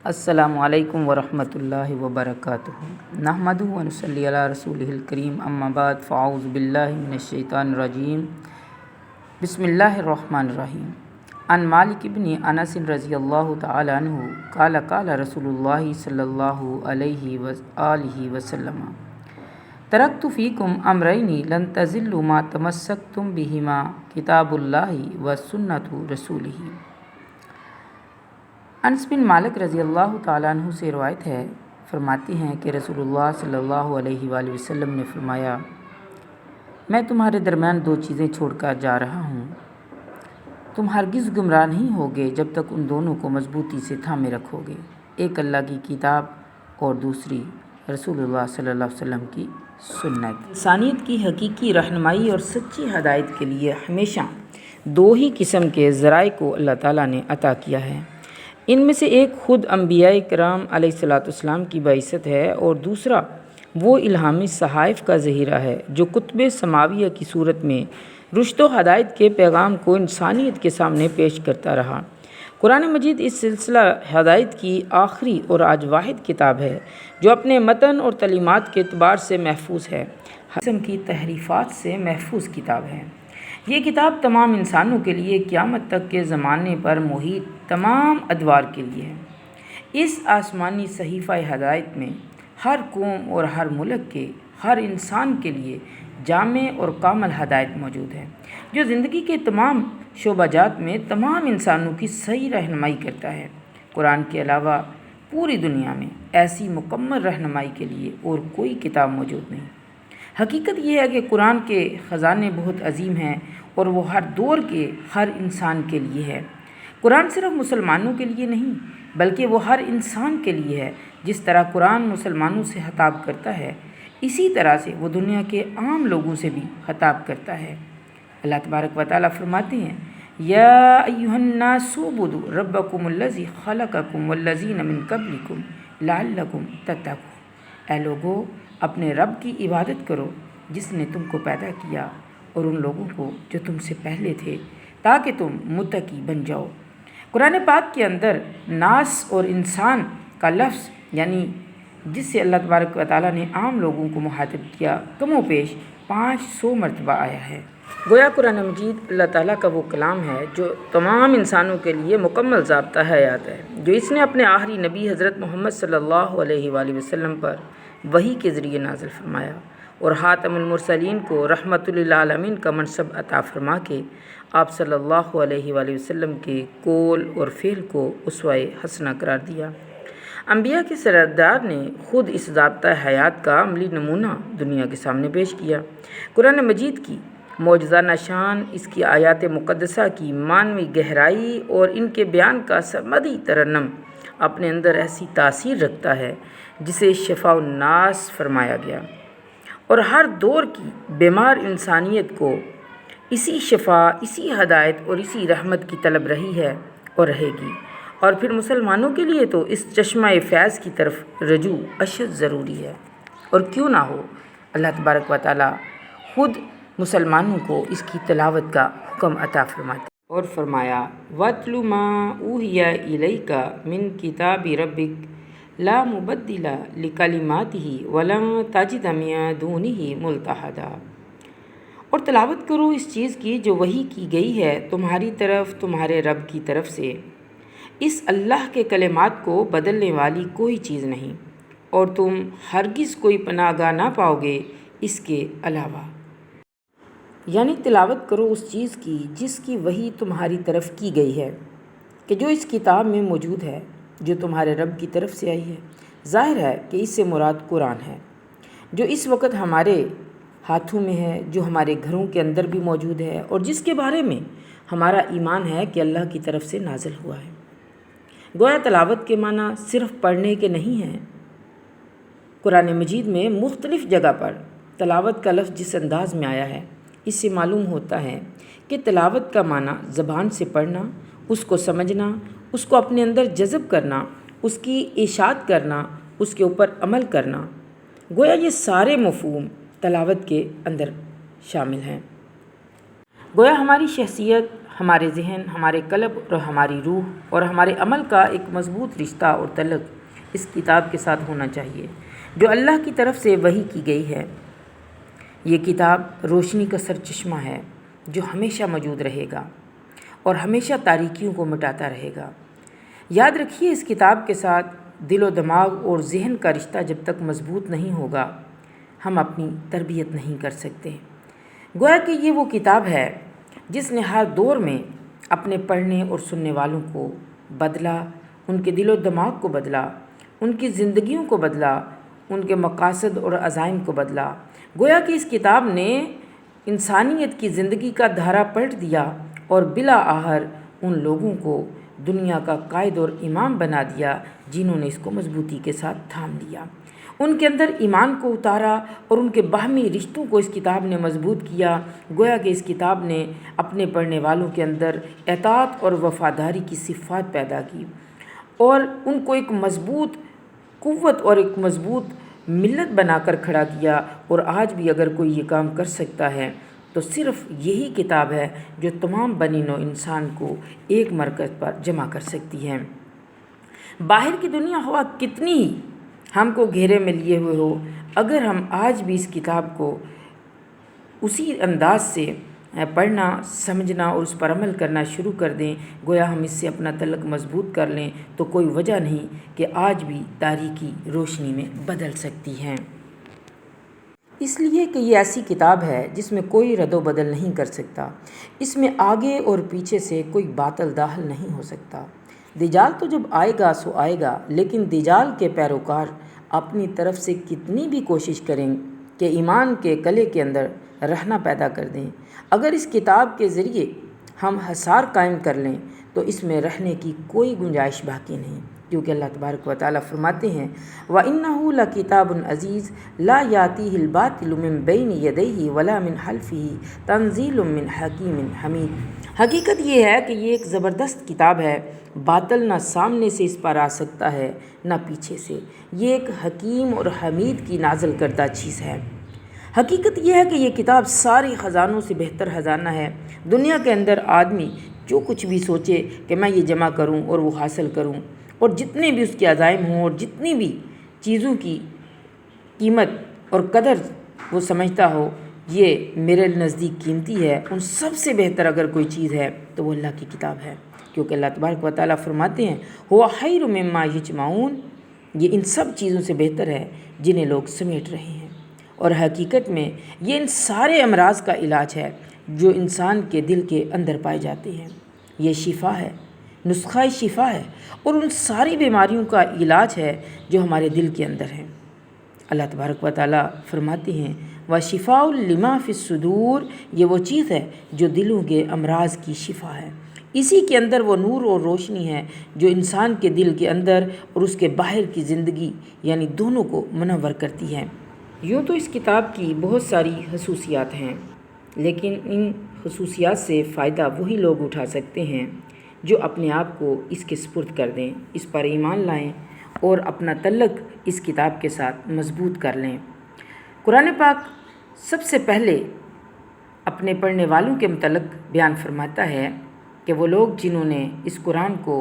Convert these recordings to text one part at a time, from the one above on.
السلام علیکم ورحمۃ اللہ وبرکاتہ۔ نحمدہ و نصلی علی رسولہ الکریم، اما بعد فاعوذ باللہ من الشیطان الرجیم، بسم اللہ الرحمن الرحیم۔ عن مالک بن انس رضی اللہ تعالی عنہ قال قال رسول اللہ صلی اللہ علیہ وآلہ وسلم ترکت فیکم امرین لن تضلوا ما تمسکتم بہما کتاب اللہ و سنت رسولہ۔ انس بن مالک رضی اللہ تعالیٰ عنہ سے روایت ہے، فرماتے ہیں کہ رسول اللہ صلی اللہ علیہ وآلہ وسلم نے فرمایا، میں تمہارے درمیان دو چیزیں چھوڑ کر جا رہا ہوں، تم ہرگز گمراہ نہیں ہوگے جب تک ان دونوں کو مضبوطی سے تھامے رکھو گے، ایک اللہ کی کتاب اور دوسری رسول اللہ صلی اللہ علیہ وسلم کی سنت۔ انسانیت کی حقیقی رہنمائی اور سچی ہدایت کے لیے ہمیشہ دو ہی قسم کے ذرائع کو اللہ تعالیٰ نے عطا کیا ہے۔ ان میں سے ایک خود انبیاء کرام علیہ السلام کی بعثت ہے اور دوسرا وہ الہامی صحائف کا ذخیرہ ہے جو کتب سماویہ کی صورت میں رشد و ہدایت کے پیغام کو انسانیت کے سامنے پیش کرتا رہا۔ قرآن مجید اس سلسلہ ہدایت کی آخری اور آج واحد کتاب ہے جو اپنے متن اور تعلیمات کے اعتبار سے محفوظ ہے، ہر قسم کی تحریفات سے محفوظ کتاب ہے۔ یہ کتاب تمام انسانوں کے لیے قیامت تک کے زمانے پر محیط تمام ادوار کے لیے ہے۔ اس آسمانی صحیفہ ہدایت میں ہر قوم اور ہر ملک کے ہر انسان کے لیے جامع اور کامل ہدایت موجود ہے، جو زندگی کے تمام شعبہ جات میں تمام انسانوں کی صحیح رہنمائی کرتا ہے۔ قرآن کے علاوہ پوری دنیا میں ایسی مکمل رہنمائی کے لیے اور کوئی کتاب موجود نہیں۔ حقیقت یہ ہے کہ قرآن کے خزانے بہت عظیم ہیں اور وہ ہر دور کے ہر انسان کے لیے ہے۔ قرآن صرف مسلمانوں کے لیے نہیں بلکہ وہ ہر انسان کے لیے ہے۔ جس طرح قرآن مسلمانوں سے خطاب کرتا ہے، اسی طرح سے وہ دنیا کے عام لوگوں سے بھی خطاب کرتا ہے۔ اللہ تبارک و تعالیٰ فرماتے ہیں، یا ایھا الناس اعبدوا ربکم الذی خلقکم والذین من قبلکم لعلکم تتقون۔ اے لوگو، اپنے رب کی عبادت کرو جس نے تم کو پیدا کیا اور ان لوگوں کو جو تم سے پہلے تھے، تاکہ تم متقی بن جاؤ۔ قرآن پاک کے اندر ناس اور انسان کا لفظ یعنی جس سے اللہ تبارک و تعالیٰ نے عام لوگوں کو مخاطب کیا، کم و بیش 500 مرتبہ آیا ہے۔ گویا قرآن مجید اللہ تعالیٰ کا وہ کلام ہے جو تمام انسانوں کے لیے مکمل ضابطہ حیات ہے، جو اس نے اپنے آخری نبی حضرت محمد صلی اللہ علیہ وآلہ وسلم پر وحی کے ذریعے نازل فرمایا اور خاتم المرسلین کو رحمت للعالمین کا منصب عطا فرما کے آپ صلی اللہ علیہ وآلہ وسلم کے قول اور فعل کو اسوہ حسنہ قرار دیا۔ انبیاء کے سردار نے خود اس ضابطہ حیات کا عملی نمونہ دنیا کے سامنے پیش کیا۔ قرآن مجید کی معجزانہ شان، اس کی آیات مقدسہ کی معنوی گہرائی اور ان کے بیان کا سرمدی ترنم اپنے اندر ایسی تاثیر رکھتا ہے جسے شفاء الناس فرمایا گیا، اور ہر دور کی بیمار انسانیت کو اسی شفا، اسی ہدایت اور اسی رحمت کی طلب رہی ہے اور رہے گی، اور پھر مسلمانوں کے لیے تو اس چشمہ فیض کی طرف رجوع اشد ضروری ہے، اور کیوں نہ ہو، اللہ تبارک و تعالیٰ خود مسلمانوں کو اس کی تلاوت کا حکم عطا فرماتے اور فرمایا، وَاتْلُ مَا أُوحِیَ إِلَيْکَ مِن کِتَابِ رَبِّکَ لا مبدل لکلماتہ ولن تجد من دونہ ملتحدا۔ اور تلاوت کرو اس چیز کی جو وحی کی گئی ہے تمہاری طرف تمہارے رب کی طرف سے، اس اللہ کے کلمات کو بدلنے والی کوئی چیز نہیں، اور تم ہرگز کوئی پناہ گاہ نہ پاؤ گے اس کے علاوہ۔ یعنی تلاوت کرو اس چیز کی جس کی وحی تمہاری طرف کی گئی ہے، کہ جو اس کتاب میں موجود ہے جو تمہارے رب کی طرف سے آئی ہے۔ ظاہر ہے کہ اس سے مراد قرآن ہے، جو اس وقت ہمارے ہاتھوں میں ہے، جو ہمارے گھروں کے اندر بھی موجود ہے، اور جس کے بارے میں ہمارا ایمان ہے کہ اللہ کی طرف سے نازل ہوا ہے۔ گویا تلاوت کے معنی صرف پڑھنے کے نہیں ہیں۔ قرآن مجید میں مختلف جگہ پر تلاوت کا لفظ جس انداز میں آیا ہے، اس سے معلوم ہوتا ہے کہ تلاوت کا معنی زبان سے پڑھنا، اس کو سمجھنا، اس کو اپنے اندر جذب کرنا، اس کی اشاعت کرنا، اس کے اوپر عمل کرنا۔ گویا یہ سارے مفہوم تلاوت کے اندر شامل ہیں۔ گویا ہماری شخصیت، ہمارے ذہن، ہمارے قلب اور ہماری روح اور ہمارے عمل کا ایک مضبوط رشتہ اور تعلق اس کتاب کے ساتھ ہونا چاہیے جو اللہ کی طرف سے وحی کی گئی ہے۔ یہ کتاب روشنی کا سرچشمہ ہے جو ہمیشہ موجود رہے گا اور ہمیشہ تاریکیوں کو مٹاتا رہے گا۔ یاد رکھیے، اس کتاب کے ساتھ دل و دماغ اور ذہن کا رشتہ جب تک مضبوط نہیں ہوگا ہم اپنی تربیت نہیں کر سکتے۔ گویا کہ یہ وہ کتاب ہے جس نے ہر دور میں اپنے پڑھنے اور سننے والوں کو بدلا، ان کے دل و دماغ کو بدلا، ان کی زندگیوں کو بدلا، ان کے مقاصد اور عزائم کو بدلا۔ گویا کہ اس کتاب نے انسانیت کی زندگی کا دھارا پلٹ دیا اور بلا آخر ان لوگوں کو دنیا کا قائد اور امام بنا دیا جنہوں نے اس کو مضبوطی کے ساتھ تھام لیا۔ ان کے اندر ایمان کو اتارا اور ان کے باہمی رشتوں کو اس کتاب نے مضبوط کیا۔ گویا کہ اس کتاب نے اپنے پڑھنے والوں کے اندر اطاعت اور وفاداری کی صفات پیدا کی اور ان کو ایک مضبوط قوت اور ایک مضبوط ملت بنا کر کھڑا کیا۔ اور آج بھی اگر کوئی یہ کام کر سکتا ہے تو صرف یہی کتاب ہے جو تمام بنی نوع انسان کو ایک مرکز پر جمع کر سکتی ہے۔ باہر کی دنیا ہوا کتنی ہی ہم کو گھیرے میں لیے ہوئے ہو، اگر ہم آج بھی اس کتاب کو اسی انداز سے پڑھنا، سمجھنا اور اس پر عمل کرنا شروع کر دیں، گویا ہم اس سے اپنا تعلق مضبوط کر لیں، تو کوئی وجہ نہیں کہ آج بھی تاریکی روشنی میں بدل سکتی ہے۔ اس لیے کہ یہ ایسی کتاب ہے جس میں کوئی رد و بدل نہیں کر سکتا، اس میں آگے اور پیچھے سے کوئی باطل داخل نہیں ہو سکتا۔ دجال تو جب آئے گا سو آئے گا، لیکن دجال کے پیروکار اپنی طرف سے کتنی بھی کوشش کریں کہ ایمان کے قلعے کے اندر رہنا پیدا کر دیں، اگر اس کتاب کے ذریعے ہم حصار قائم کر لیں تو اس میں رہنے کی کوئی گنجائش باقی نہیں، کیونکہ اللہ تبارک و تعالیٰ فرماتے ہیں وَإِنَّهُ لَكِتَابٌ عَزِيزٌ لَا يَأْتِيهِ الْبَاطِلُ مِن بَيْنِ يَدَيْهِ وَلَا مِنْ خَلْفِهِ تَنزِيلٌ مِّنْ حَكِيمٍ حَمِيدٍ۔ حقیقت یہ ہے کہ یہ ایک زبردست کتاب ہے، باطل نہ سامنے سے اس پر آ سکتا ہے نہ پیچھے سے، یہ ایک حکیم اور حمید کی نازل کردہ چیز ہے۔ حقیقت یہ ہے کہ یہ کتاب سارے خزانوں سے بہتر خزانہ ہے۔ دنیا کے اندر آدمی جو کچھ بھی سوچے کہ میں یہ جمع کروں اور وہ حاصل کروں، اور جتنے بھی اس کے عزائم ہوں اور جتنی بھی چیزوں کی قیمت اور قدر وہ سمجھتا ہو یہ میرے نزدیک قیمتی ہے، ان سب سے بہتر اگر کوئی چیز ہے تو وہ اللہ کی کتاب ہے، کیونکہ اللہ تبارک و تعالیٰ فرماتے ہیں ہوا خیر مما یجمعون، یہ ان سب چیزوں سے بہتر ہے جنہیں لوگ سمیٹ رہے ہیں۔ اور حقیقت میں یہ ان سارے امراض کا علاج ہے جو انسان کے دل کے اندر پائے جاتے ہیں، یہ شفا ہے، نسخہ شفا ہے، اور ان ساری بیماریوں کا علاج ہے جو ہمارے دل کے اندر ہیں۔ اللہ تبارک و تعالیٰ فرماتے ہیں وَشِفَاءٌ لِمَا فِي الصُّدُورِ، یہ وہ چیز ہے جو دلوں کے امراض کی شفا ہے، اسی کے اندر وہ نور اور روشنی ہے جو انسان کے دل کے اندر اور اس کے باہر کی زندگی یعنی دونوں کو منور کرتی ہے۔ یوں تو اس کتاب کی بہت ساری خصوصیات ہیں، لیکن ان خصوصیات سے فائدہ وہی لوگ اٹھا سکتے ہیں جو اپنے آپ کو اس کے سپرد کر دیں، اس پر ایمان لائیں اور اپنا تعلق اس کتاب کے ساتھ مضبوط کر لیں۔ قرآن پاک سب سے پہلے اپنے پڑھنے والوں کے متعلق بیان فرماتا ہے کہ وہ لوگ جنہوں نے اس قرآن کو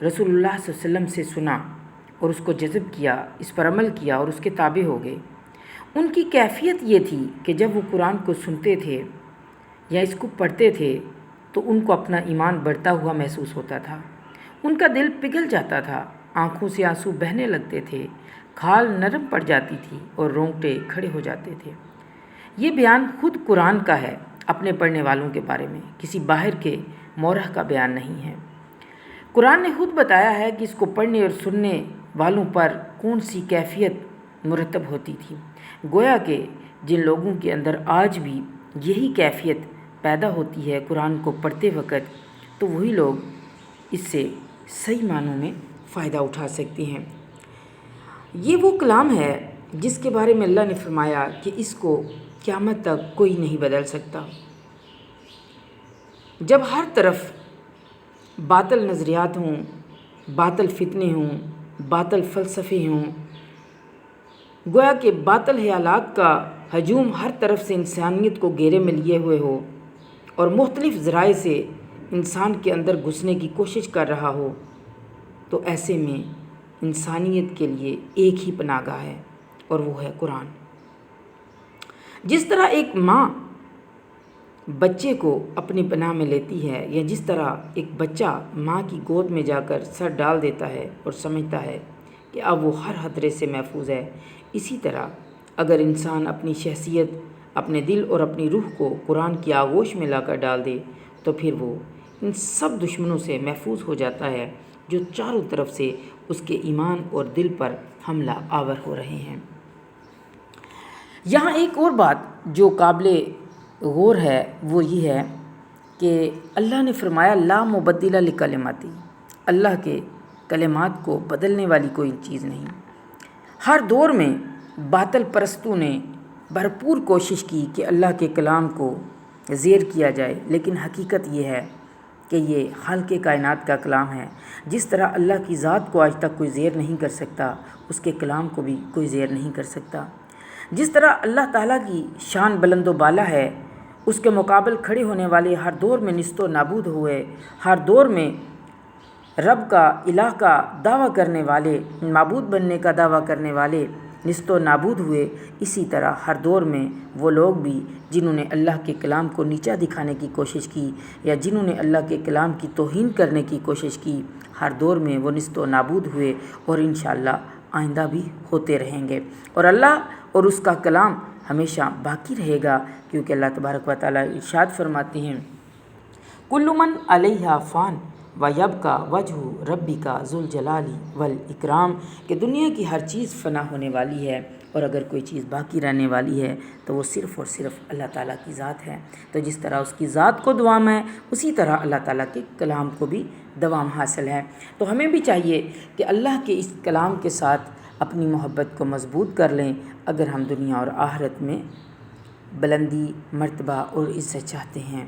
رسول اللہ صلی اللہ علیہ وسلم سے سنا اور اس کو جذب کیا، اس پر عمل کیا اور اس کے تابع ہو گئے، ان کی کیفیت یہ تھی کہ جب وہ قرآن کو سنتے تھے یا اس کو پڑھتے تھے تو ان کو اپنا ایمان بڑھتا ہوا محسوس ہوتا تھا، ان کا دل پگھل جاتا تھا، آنکھوں سے آنسو بہنے لگتے تھے، کھال نرم پڑ جاتی تھی اور رونگٹے کھڑے ہو جاتے تھے۔ یہ بیان خود قرآن کا ہے اپنے پڑھنے والوں کے بارے میں، کسی باہر کے مورخ کا بیان نہیں ہے۔ قرآن نے خود بتایا ہے کہ اس کو پڑھنے اور سننے والوں پر کون سی کیفیت مرتب ہوتی تھی۔ گویا کہ جن لوگوں کے اندر آج بھی یہی کیفیت پیدا ہوتی ہے قرآن کو پڑھتے وقت، تو وہی لوگ اس سے صحیح معنوں میں فائدہ اٹھا سکتے ہیں۔ یہ وہ کلام ہے جس کے بارے میں اللہ نے فرمایا کہ اس کو قیامت تک کوئی نہیں بدل سکتا۔ جب ہر طرف باطل نظریات ہوں، باطل فتنے ہوں، باطل فلسفے ہوں، گویا کہ باطل خیالات کا ہجوم ہر طرف سے انسانیت کو گھیرے میں لیے ہوئے ہو اور مختلف ذرائع سے انسان کے اندر گھسنے کی کوشش کر رہا ہو تو ایسے میں انسانیت کے لیے ایک ہی پناہ گاہ ہے اور وہ ہے قرآن۔ جس طرح ایک ماں بچے کو اپنی پناہ میں لیتی ہے، یا جس طرح ایک بچہ ماں کی گود میں جا کر سر ڈال دیتا ہے اور سمجھتا ہے کہ اب وہ ہر خطرے سے محفوظ ہے، اسی طرح اگر انسان اپنی شخصیت، اپنے دل اور اپنی روح کو قرآن کی آغوش میں لا کر ڈال دے تو پھر وہ ان سب دشمنوں سے محفوظ ہو جاتا ہے جو چاروں طرف سے اس کے ایمان اور دل پر حملہ آور ہو رہے ہیں۔ یہاں ایک اور بات جو قابل غور ہے وہ یہ ہے کہ اللہ نے فرمایا لا مبدل لکلماتی، اللہ کے کلمات کو بدلنے والی کوئی چیز نہیں۔ ہر دور میں باطل پرستوں نے بھرپور کوشش کی کہ اللہ کے کلام کو زیر کیا جائے، لیکن حقیقت یہ ہے کہ یہ خالق کائنات کا کلام ہے۔ جس طرح اللہ کی ذات کو آج تک کوئی زیر نہیں کر سکتا، اس کے کلام کو بھی کوئی زیر نہیں کر سکتا۔ جس طرح اللہ تعالیٰ کی شان بلند و بالا ہے، اس کے مقابل کھڑے ہونے والے ہر دور میں نیست و نابود ہوئے، ہر دور میں رب کا الہ کا دعویٰ کرنے والے، معبود بننے کا دعویٰ کرنے والے نیست و نابود ہوئے، اسی طرح ہر دور میں وہ لوگ بھی جنہوں نے اللہ کے کلام کو نیچا دکھانے کی کوشش کی یا جنہوں نے اللہ کے کلام کی توہین کرنے کی کوشش کی، ہر دور میں وہ نیست و نابود ہوئے اور انشاءاللہ آئندہ بھی ہوتے رہیں گے، اور اللہ اور اس کا کلام ہمیشہ باقی رہے گا، کیونکہ اللہ تبارک و تعالیٰ ارشاد فرماتے ہیں کل من علیہا فان ویبقی وجہ ربک ذو الجلال والاکرام، کہ دنیا کی ہر چیز فنا ہونے والی ہے اور اگر کوئی چیز باقی رہنے والی ہے تو وہ صرف اور صرف اللہ تعالیٰ کی ذات ہے۔ تو جس طرح اس کی ذات کو دوام ہے، اسی طرح اللہ تعالیٰ کے کلام کو بھی دوام حاصل ہے۔ تو ہمیں بھی چاہیے کہ اللہ کے اس کلام کے ساتھ اپنی محبت کو مضبوط کر لیں اگر ہم دنیا اور آخرت میں بلندی، مرتبہ اور عزت چاہتے ہیں۔